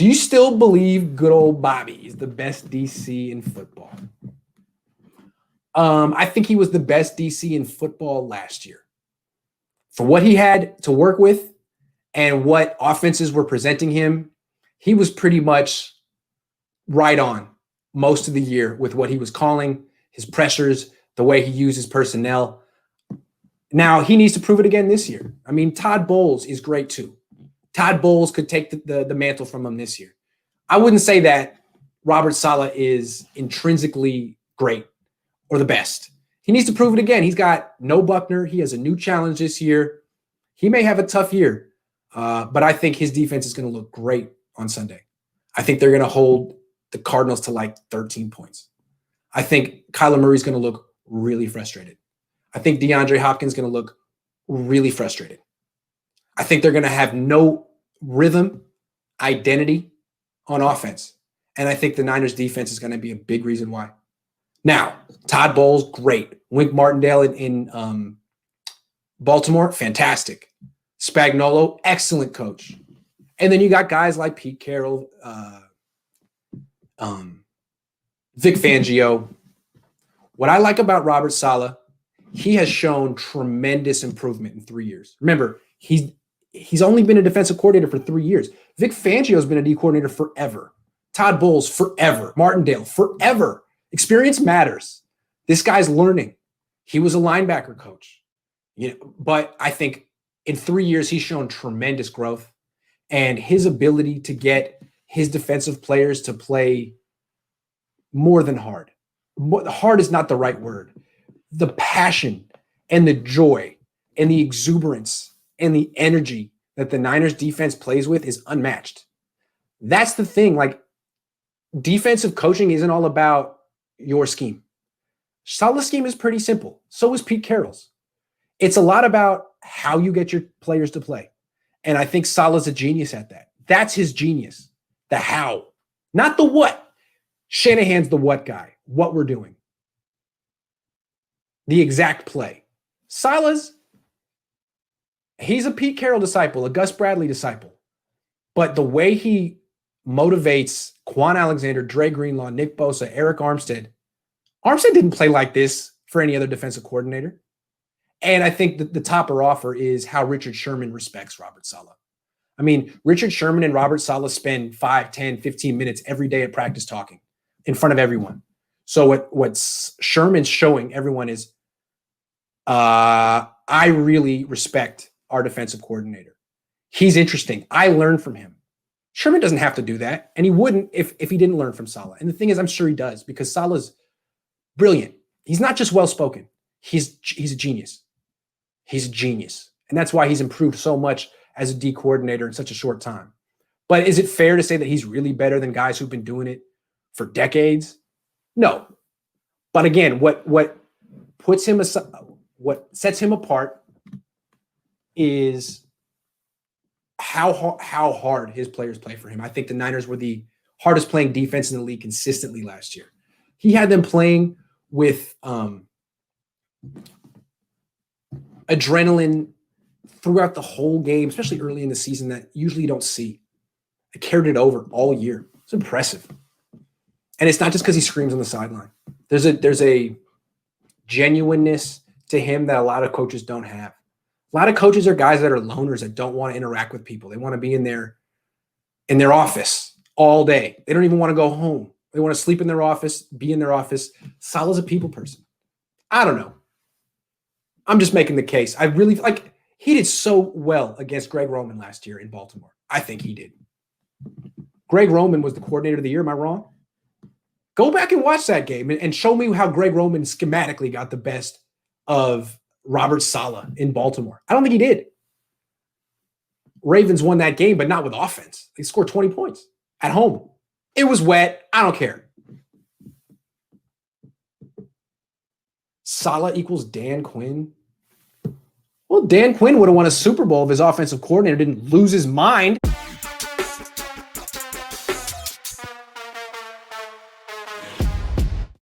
Do you still believe good old Bobby is the best DC in football? I think he was the best DC in football last year. For what he had to work with and what offenses were presenting him, he was pretty much right on most of the year with what he was calling, his pressures, the way he uses personnel. Now, he needs to prove it again this year. I mean, Todd Bowles is great too. Todd Bowles could take the mantle from him this year. I wouldn't say that Robert Saleh is intrinsically great or the best. He needs to prove it again. He's got no Buckner. He has a new challenge this year. He may have a tough year, but I think his defense is going to look great on Sunday. I think they're going to hold the Cardinals to like 13 points. I think Kyler Murray's going to look really frustrated. I think DeAndre Hopkins is going to look really frustrated. I think they're going to have no rhythm, identity on offense. And I think the Niners defense is going to be a big reason why. Now, Todd Bowles, great. Wink Martindale in Baltimore, fantastic. Spagnuolo, excellent coach. And then you got guys like Pete Carroll, Vic Fangio. What I like about Robert Saleh, he has shown tremendous improvement in 3 years. Remember, he's only been a defensive coordinator for 3 years. Vic Fangio has been a D coordinator forever. Todd Bowles, forever. Martindale, forever. Experience matters. This guy's learning. He was a linebacker coach. But I think in 3 years, he's shown tremendous growth. And his ability to get his defensive players to play more than hard. Hard is not the right word. The passion and the joy and the exuberance and the energy that the Niners defense plays with is unmatched. That's the thing. Like, defensive coaching isn't all about your scheme. Saleh's scheme is pretty simple. So is Pete Carroll's. It's a lot about how you get your players to play. And I think Saleh's a genius at that. That's his genius. The how, not the what. Shanahan's the what guy, what we're doing. The exact play. Saleh's, he's a Pete Carroll disciple, a Gus Bradley disciple. But the way he motivates Quan Alexander, Dre Greenlaw, Nick Bosa, Eric Armstead didn't play like this for any other defensive coordinator. And I think the topper offer is how Richard Sherman respects Robert Saleh. I mean, Richard Sherman and Robert Saleh spend 5, 10, 15 minutes every day at practice talking in front of everyone. So what Sherman's showing everyone is, I really respect our defensive coordinator. He's interesting. I learned from him. Sherman doesn't have to do that, and he wouldn't if he didn't learn from Saleh. And the thing is, I'm sure he does, because Saleh's brilliant. He's not just well-spoken. He's a genius. He's a genius. And that's why he's improved so much as a D coordinator in such a short time. But is it fair to say that he's really better than guys who've been doing it for decades? No. But again, what puts him aside, what sets him apart is how hard his players play for him. I think the Niners were the hardest playing defense in the league consistently last year. He had them playing with adrenaline throughout the whole game, especially early in the season, that usually you don't see. They carried it over all year. It's impressive. And it's not just because he screams on the sideline. There's a genuineness to him that a lot of coaches don't have. A lot of coaches are guys that are loners that don't want to interact with people. They want to be in their office all day. They don't even want to go home. They want to sleep in their office, be in their office. Saleh's a people person. I don't know. I'm just making the case. I really like he did so well against Greg Roman last year in Baltimore. I think he did. Greg Roman was the coordinator of the year. Am I wrong? Go back and watch that game and show me how Greg Roman schematically got the best of Robert Saleh in Baltimore. I don't think he did. Ravens won that game, but not with offense. They scored 20 points at home. It was wet. I don't care. Saleh equals Dan Quinn. Well, Dan Quinn would have won a Super Bowl if his offensive coordinator didn't lose his mind.